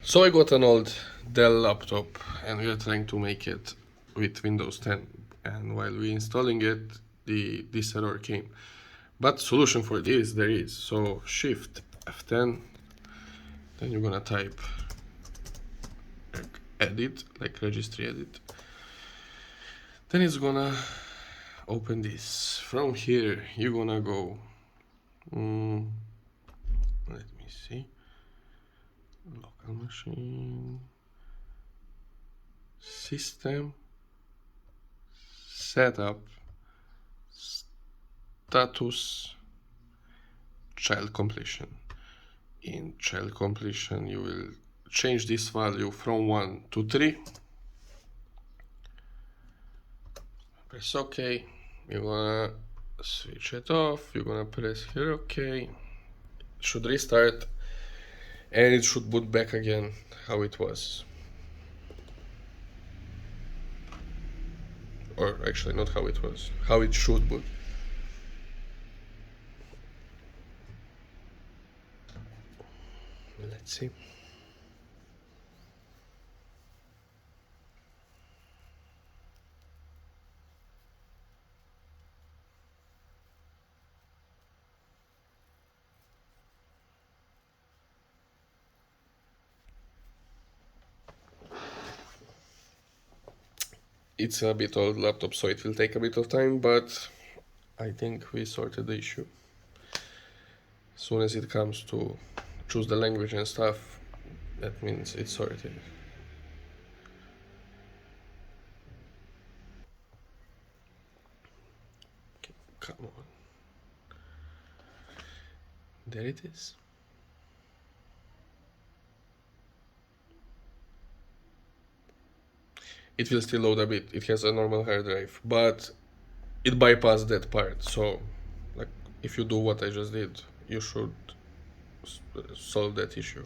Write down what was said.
So I got an old Dell laptop and we are trying to make it with Windows 10, and while we installing it, this error came. But solution for this there is. So Shift F10, then you're gonna type like edit, like registry edit. Then it's gonna open this. From here you're gonna go let me see, local machine, system, setup, status, child completion. In child completion you will change this value from 1 to 3. Press OK. You're gonna switch it off. You're gonna press here OK. It should restart and it should boot back again how it was. Or actually not how it was, how it should boot. Let's see. It's a bit old laptop, so it will take a bit of time, but I think we sorted the issue. As soon as it comes to choose the language and stuff, that means it's sorted. Okay, come on. There it is. It will still load a bit. It has a normal hard drive, but it bypassed that part. So, like, if you do what I just did, you should solve that issue.